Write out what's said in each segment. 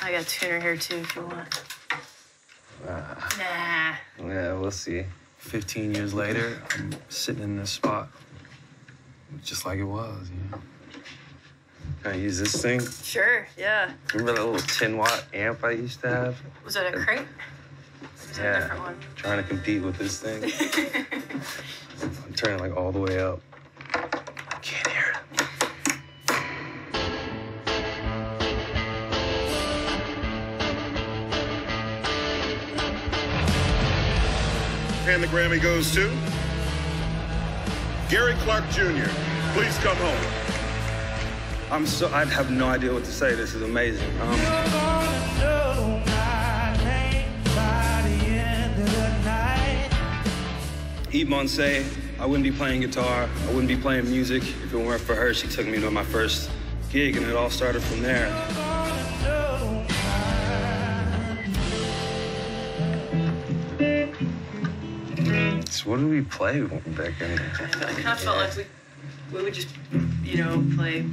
I got tuner here too if you want. Nah. Yeah, we'll see. 15 years later, I'm sitting in this spot, just like it was, you know. Can I use this thing? Sure, yeah. Remember that little 10-watt amp I used to have? Was that a crate? Was that a different one? Trying to compete with this thing. I'm turning like all the way up. I can't hear it. And the Grammy goes to Gary Clark Jr. Please come home. I have no idea what to say. This is amazing. Yves Montand, I wouldn't be playing guitar. I wouldn't be playing music if it weren't for her. She took me to my first gig, and it all started from there. So what did we play back then? I kind of felt like we would just, you know, play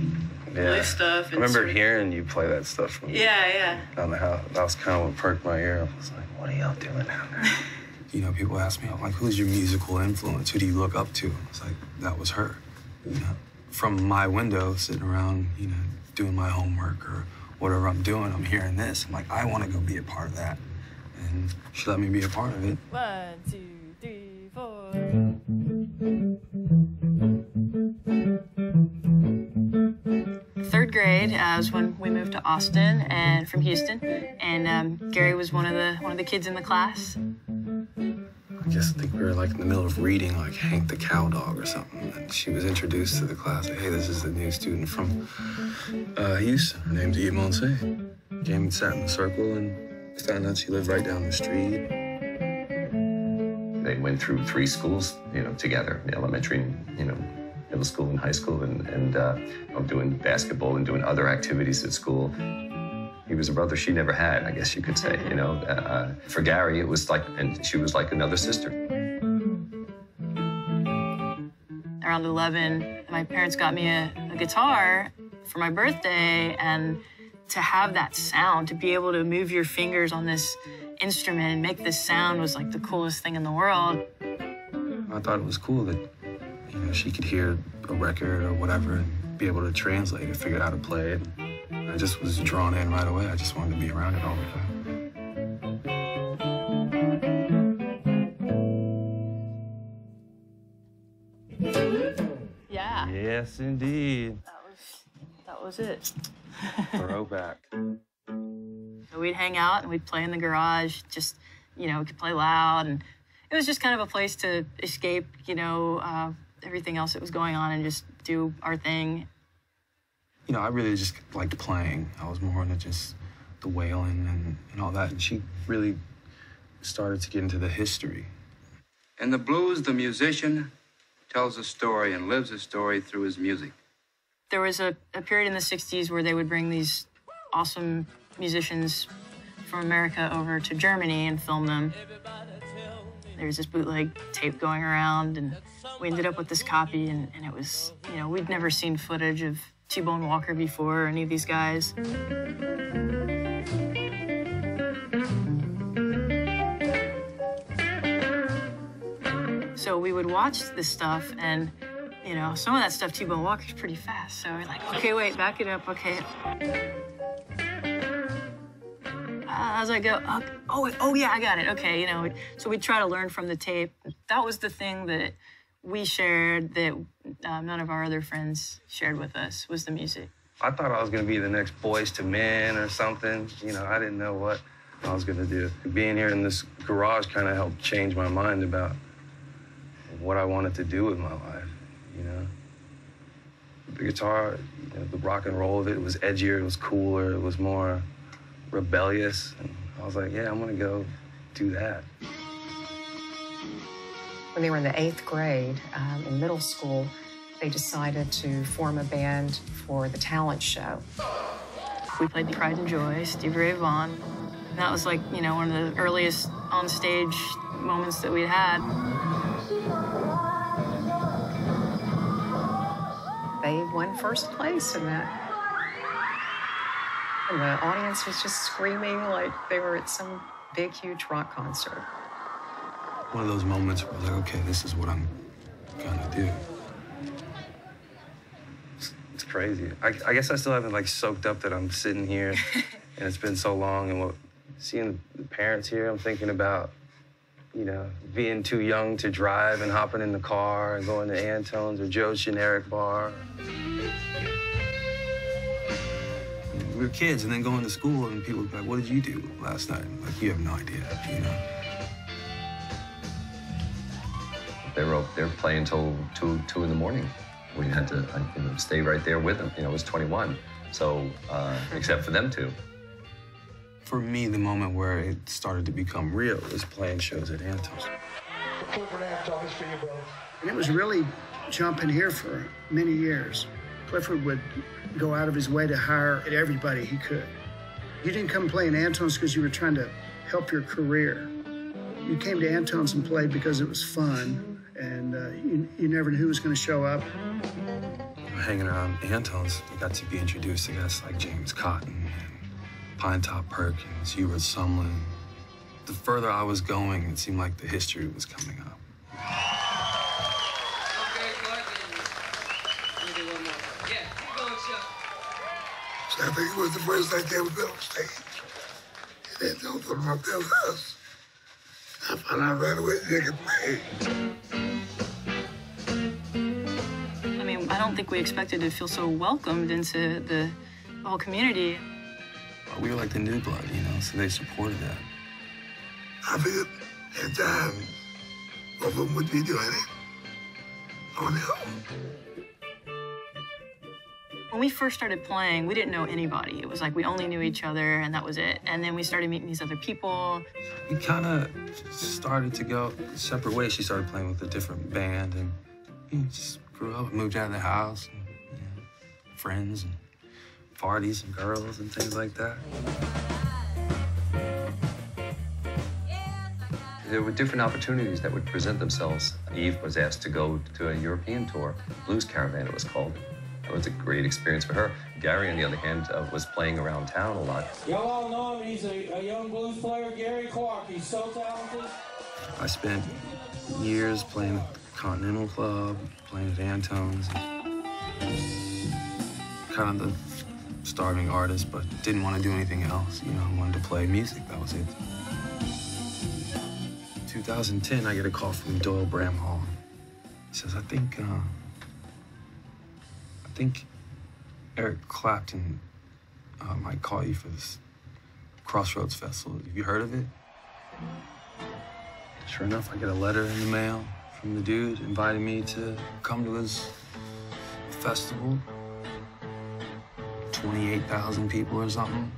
stuff. And I remember hearing you play that stuff from down the house. That was kind of what perked my ear. I was like, what are y'all doing down there? You know, people ask me, like, who's your musical influence? Who do you look up to? It's like, that was her, you know? From my window, sitting around, you know, doing my homework or whatever I'm doing, I'm hearing this. I'm like, I want to go be a part of that. And she let me be a part of it. 1, 2, 3, 4. Third grade was when we moved to Austin and from Houston, and Gary was one of the kids in the class. I think we were like in the middle of reading like Hank the Cowdog or something, and she was introduced to the class. Like, hey, this is the new student from Houston. Her name's Yves Montand. Came and sat in the circle, and found out she lived right down the street. They went through 3 schools, you know, together, elementary, you know, middle school and high school, and doing basketball and doing other activities at school. He was a brother she never had, I guess you could say, you know. For Gary, it was like, and she was like another sister. Around 11, my parents got me a guitar for my birthday, and to have that sound, to be able to move your fingers on this instrument and make this sound was like the coolest thing in the world. I thought it was cool that, you know, she could hear a record or whatever and be able to translate it, figure out how to play it. I just was drawn in right away. I just wanted to be around it all the time. Yeah. Yes, indeed. That was it. Throwback. So we'd hang out and we'd play in the garage, just, you know, we could play loud, and it was just kind of a place to escape, you know, everything else that was going on and just do our thing. You know, I really just liked playing. I was more into just the wailing and all that. And she really started to get into the history. In the blues, the musician tells a story and lives a story through his music. There was a period in the 60s where they would bring these awesome musicians from America over to Germany and film them. There was this bootleg tape going around, and we ended up with this copy, and it was, you know, we'd never seen footage of T-Bone Walker before, or any of these guys. So we would watch this stuff, and, you know, some of that stuff, T-Bone Walker's pretty fast. So we're like, okay, wait, back it up, okay. As I go, oh yeah, I got it, okay, you know. So we'd try to learn from the tape. That was the thing that we shared that none of our other friends shared with us, was the music. I thought I was going to be the next Boyz II Men or something. You know, I didn't know what I was going to do. Being here in this garage kind of helped change my mind about what I wanted to do with my life, you know. The guitar, you know, the rock and roll of it was edgier, it was cooler, it was more rebellious. And I was like, yeah, I'm going to go do that. When they were in the 8th grade, in middle school, they decided to form a band for the talent show. We played Pride and Joy, Stevie Ray Vaughan. And that was like, you know, one of the earliest on-stage moments that we'd had. They won first place in that. And the audience was just screaming like they were at some big, huge rock concert. One of those moments where I was like, okay, this is what I'm gonna do. It's crazy. I guess I still haven't like soaked up that I'm sitting here and it's been so long, and seeing the parents here, I'm thinking about, you know, being too young to drive and hopping in the car and going to Antone's or Joe's Generic Bar. We were kids and then going to school and people would be like, what did you do last night? Like, you have no idea, you know? They were playing till 2 in the morning. We had to stay right there with them. You know, it was 21, so except for them two. For me, the moment where it started to become real was playing shows at Antone's. And it was really jumping here for many years. Clifford would go out of his way to hire everybody he could. You didn't come play in Antone's because you were trying to help your career. You came to Antone's and played because it was fun, and you never knew who was going to show up. Hanging around Antone's, I got to be introduced to guys like James Cotton and Pinetop Perkins, Hubert Sumlin. The further I was going, it seemed like the history was coming up. So I think it was the first night they ever been on stage. And then told them about their us. I found out right away they could play. I mean, I don't think we expected to feel so welcomed into the whole community. We were like the new blood, you know, so they supported that. I figured at times both of them would be doing it on their own. When we first started playing, we didn't know anybody. It was like we only knew each other, and that was it. And then we started meeting these other people. We kind of started to go separate ways. She started playing with a different band, and you know, just grew up, moved out of the house, and, you know, friends and parties and girls and things like that. There were different opportunities that would present themselves. Eve was asked to go to a European tour, Blues Caravan it was called. It was a great experience for her. Gary, on the other hand, was playing around town a lot. Y'all all know him. He's a young blues player, Gary Clark. He's so talented. I spent years playing at the Continental Club, playing at Antone's. Kind of the starving artist, but didn't want to do anything else. You know, I wanted to play music. That was it. 2010, I get a call from Doyle Bramhall. He says, I think Eric Clapton might call you for this Crossroads Festival. Have you heard of it? Sure enough, I get a letter in the mail from the dude inviting me to come to his festival. 28,000 people or something,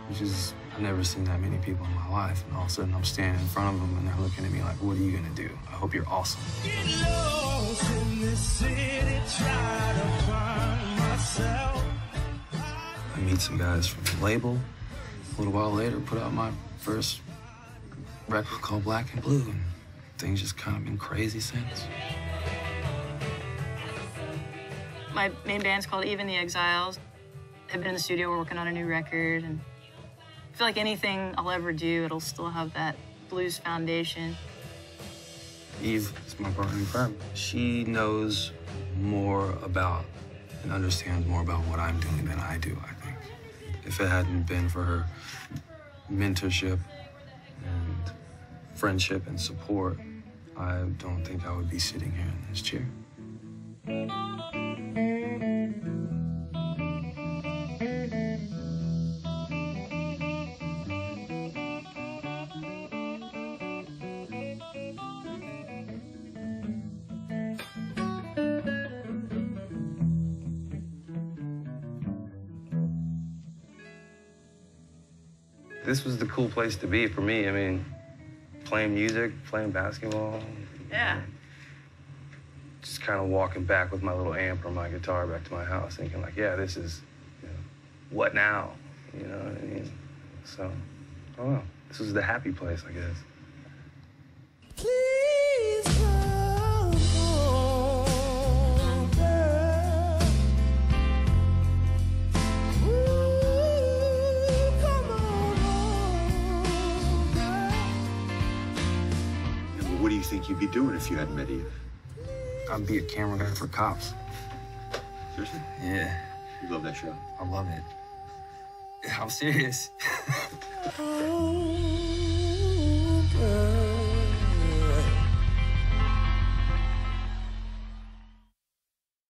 which is, I've never seen that many people in my life. And all of a sudden, I'm standing in front of them, and they're looking at me like, what are you gonna do? I hope you're awesome. Get lost in this city, try to find myself. I meet some guys from the label. A little while later, put out my first record called Black and Blue, and things just kind of been crazy since. My main band's called Eve and the Exiles. I've been in the studio, we're working on a new record, and I feel like anything I'll ever do, it'll still have that blues foundation. Eve is my partner in crime. She knows more about and understands more about what I'm doing than I do, I think. If it hadn't been for her mentorship and friendship and support, I don't think I would be sitting here in this chair. This was the cool place to be for me. I mean, playing music, playing basketball. Yeah. Just kind of walking back with my little amp or my guitar back to my house, thinking like, yeah, this is, you know, what now? You know what I mean? So, I don't know. This was the happy place, I guess. Please come home, girl. Ooh. What do you think you'd be doing if you hadn't met Eve? I'd be a camera guy for Cops. Seriously? Yeah. You love that show? I love it. I'm serious.